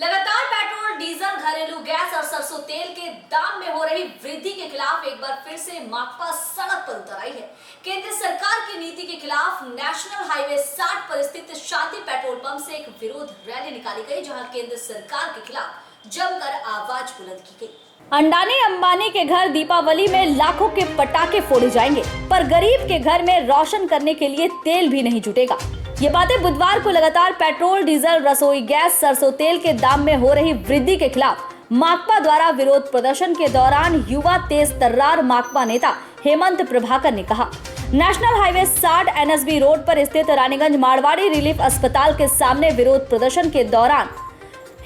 लगातार petrol, diesel, घरेलू gas और सरसों तेल के दाम में हो रही वृद्धि के खिलाफ एक बार फिर से माकपा सड़क पर उतर आई है। केंद्र सरकार की नीति के खिलाफ नेशनल हाईवे 60 पर स्थित शांति पेट्रोल पंप से एक विरोध रैली निकाली गई, जहां केंद्र सरकार के खिलाफ जमकर आवाज बुलंद की गई। अंडानी अंबानी के घर दीपावली में लाखों के पटाखे फोड़े जाएंगे, पर गरीब के घर में रोशन करने के लिए तेल भी नहीं जुटेगा। ये बातें बुधवार को लगातार पेट्रोल, डीजल, रसोई गैस, सरसों तेल के दाम में हो रही वृद्धि के खिलाफ माकपा द्वारा विरोध प्रदर्शन के दौरान युवा तेज तर्रार माकपा नेता हेमंत प्रभाकर ने कहा। नेशनल हाईवे 60 एनएसबी रोड पर स्थित रानीगंज मारवाड़ी रिलीफ अस्पताल के सामने विरोध प्रदर्शन के दौरान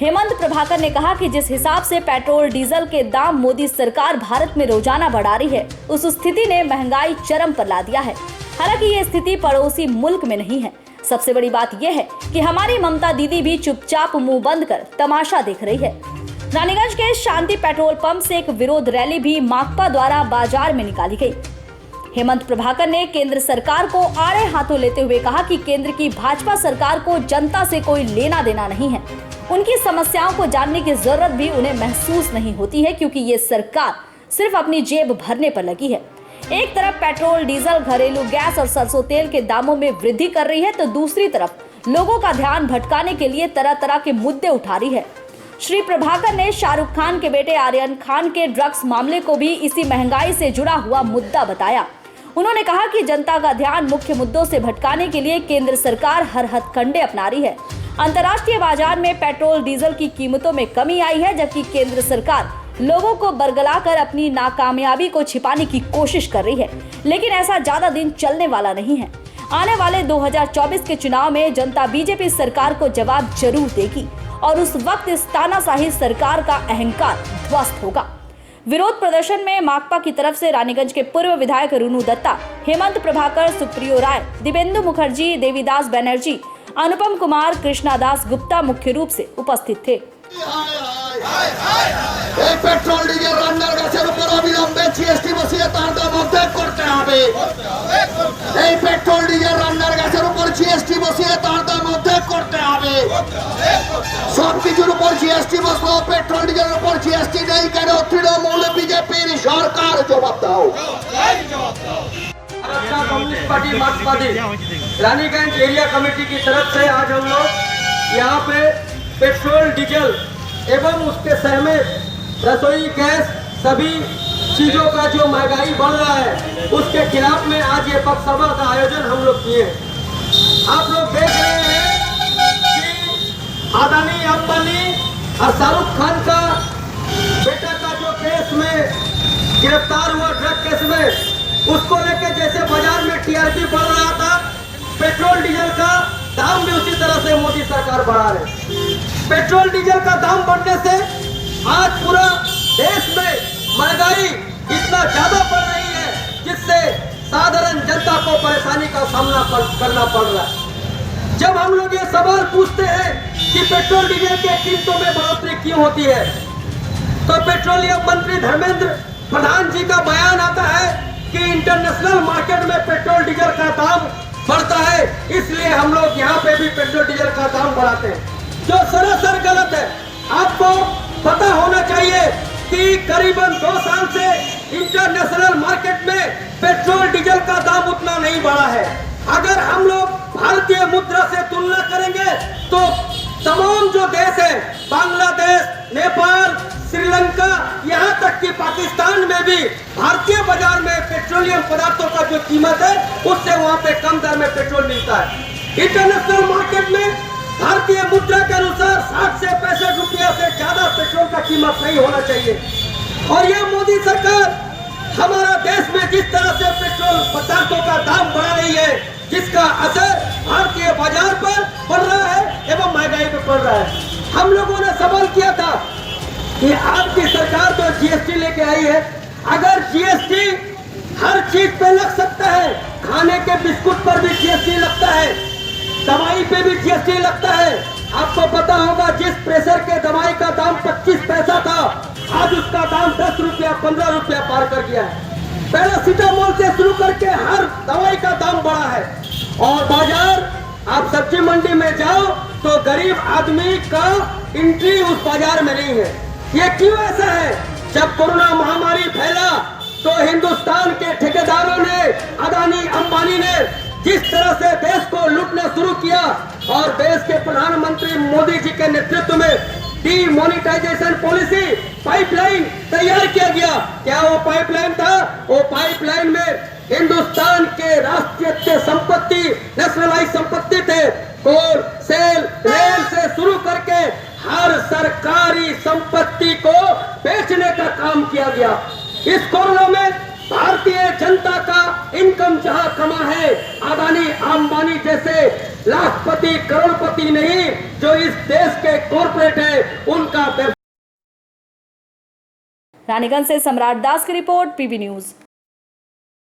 हेमंत प्रभाकर ने कहा कि जिस हिसाब से पेट्रोल, डीजल के दाम मोदी सरकार भारत में रोजाना बढ़ा रही है, उस स्थिति ने महंगाई चरम पर ला दिया है। हालांकि ये स्थिति पड़ोसी मुल्क में नहीं है। सबसे बड़ी बात यह है कि हमारी ममता दीदी भी चुपचाप मुंह बंद कर तमाशा देख रही है। रानीगंज के शांति पेट्रोल पंप से एक विरोध रैली भी माकपा द्वारा बाजार में निकाली गई। हेमंत प्रभाकर ने केंद्र सरकार को आड़े हाथों लेते हुए कहा कि केंद्र की भाजपा सरकार को जनता से कोई लेना देना नहीं है। उनकी समस्याओं को जानने की जरूरत भी उन्हें महसूस नहीं होती है, क्योंकि ये सरकार सिर्फ अपनी जेब भरने पर लगी है। एक तरफ पेट्रोल, डीजल, घरेलू गैस और सरसों तेल के दामों में वृद्धि कर रही है, तो दूसरी तरफ लोगों का ध्यान भटकाने के लिए तरह तरह के मुद्दे उठा रही है। श्री प्रभाकर ने शाहरुख खान के बेटे आर्यन खान के ड्रग्स मामले को भी इसी महंगाई से जुड़ा हुआ मुद्दा बताया। उन्होंने कहा कि जनता का ध्यान मुख्य मुद्दों से भटकाने के लिए केंद्र सरकार हर हथकंडे अपना रही है। अंतर्राष्ट्रीय बाजार में पेट्रोल, डीजल की कीमतों में कमी आई है, जबकि केंद्र सरकार लोगों को बरगलाकर अपनी नाकामयाबी को छिपाने की कोशिश कर रही है। लेकिन ऐसा ज्यादा दिन चलने वाला नहीं है। आने वाले 2024 के चुनाव में जनता बीजेपी सरकार को जवाब जरूर देगी और उस वक्त इस तानाशाही सरकार का अहंकार ध्वस्त होगा। विरोध प्रदर्शन में माकपा की तरफ से रानीगंज के पूर्व विधायक रुनु दत्ता, हेमंत प्रभाकर, सुप्रियो राय, दिवेंदु मुखर्जी, देवीदास बनर्जी, अनुपम कुमार, कृष्णादास गुप्ता मुख्य रूप से उपस्थित थे। पेट्रोल, ডিজেল, রান্নার গ্যাসের উপর অবিলম্বে জিএসটি বসিয়ে তার দাম অর্ধেক করতে হবে। এই পেট্রোল, ডিজেল, রান্নার গ্যাসের উপর জিএসটি বসিয়ে তার দাম অর্ধেক করতে হবে। সবকিছুর উপর জিএসটি বসলো, পেট্রোল ডিজেলের উপর জিএসটি নেই কেন? তৃণমূল বিজেপির সরকার জবাব দাও। कम्युनिस्ट पार्टी मार्क्सवादी रानीगंज एरिया कमेटी की तरफ से आज हम लोग यहाँ पे पेट्रोल, डीजल एवं उसके सहमेत रसोई गैस सभी चीज़ों का जो महंगाई बढ़ रहा है, उसके खिलाफ में आज ये पथसभा का आयोजन हम लोग किए। आप लोग देख रहे हैं कि अडानी अंबानी और शाहरुख खान का बेटा का जो केस में गिरफ्तार हुआ, ड्रग केस में, उसको लेके जैसे बाजार में टीआरपी बढ़ रहा था, पेट्रोल डीजल का दाम भी उसी तरह से मोदी सरकार बढ़ा रहे। पेट्रोल डीजल का दाम बढ़ने से आज पूरा देश में महंगाई इतना ज्यादा बढ़ रही है, जिससे साधारण जनता को परेशानी का सामना करना पड़ रहा है। जब हम लोग ये सवाल पूछते हैं कि पेट्रोल डीजल के कीमतों में बढ़ोतरी क्यों होती है, तो पेट्रोलियम मंत्री धर्मेंद्र प्रधान जी का बयान आता है कि इंटरनेशनल मार्केट में पेट्रोल डीजल का दाम बढ़ता है, इसलिए हम लोग यहाँ पे भी पेट्रोल डीजल का दाम बढ़ाते हैं, जो सरासर गलत है। आपको पता होना चाहिए कि करीबन 2 साल से इंटरनेशनल मार्केट में पेट्रोल डीजल का दाम उतना नहीं बढ़ा है। अगर हम लोग भारतीय मुद्रा से तुलना करेंगे तो तमाम जो देश है, बांग्लादेश, नेपाल, श्रीलंका, यहाँ तक कि पाकिस्तान में भी भारतीय बाजार में पेट्रोलियम पदार्थों का जो कीमत है, उससे वहाँ पे कम दर में पेट्रोल मिलता है। इंटरनेशनल मार्केट में भारतीय मुद्रा के अनुसार 60 से 65 रुपया से ज्यादा पेट्रोल का कीमत नहीं होना चाहिए। और ये मोदी सरकार हमारा देश में जिस तरह से पेट्रोल पदार्थों का दाम बढ़ा रही है, जिसका असर भारतीय बाजार पर पड़ रहा है एवं महंगाई पर पड़ रहा है। हम लोगों ने सवाल किया था कि आपकी सरकार तो जीएसटी लेके आई है, अगर जीएसटी हर चीज पे लग सकता है, खाने के बिस्कुट पर भी जीएसटी लगता है, दवाई पे भी जीएसटी लगता है। आपको पता होगा जिस प्रेशर के दवाई का दाम 25 पैसा था, आज उसका दाम 10 रुपया 15 रुपया पार कर गया है। पैरासीटामोल से शुरू करके हर दवाई का दाम बढ़ा है। और बाजार, आप सब्जी मंडी में जाओ तो गरीब आदमी का एंट्री उस बाजार में नहीं है। ये क्यों ऐसा है? जब कोरोना महामारी फैला तो हिंदुस्तान के ठेकेदारों ने, अदानी अंबानी ने जिस तरह से देश को लूटना शुरू किया और देश के प्रधानमंत्री मोदी जी के नेतृत्व में डीमोनेटाइजेशन पॉलिसी पाइपलाइन तैयार किया गया। क्या वो पाइपलाइन था? वो पाइपलाइन में हिंदुस्तान के राष्ट्रीय संपत्ति, नेशनलाइज संपत्ति थे। कोल, सेल, रेल से शुरू करके हर सरकारी संपत्ति को बेचने का काम किया गया। इस कोरोना में भारतीय जनता का इनकम जहां कमा है, अदानी अंबानी जैसे लाखपति करोड़पति नहीं, जो इस देश के कॉर्पोरेट है उनका। रानीगंज से सम्राट दास की रिपोर्ट, पीबी न्यूज।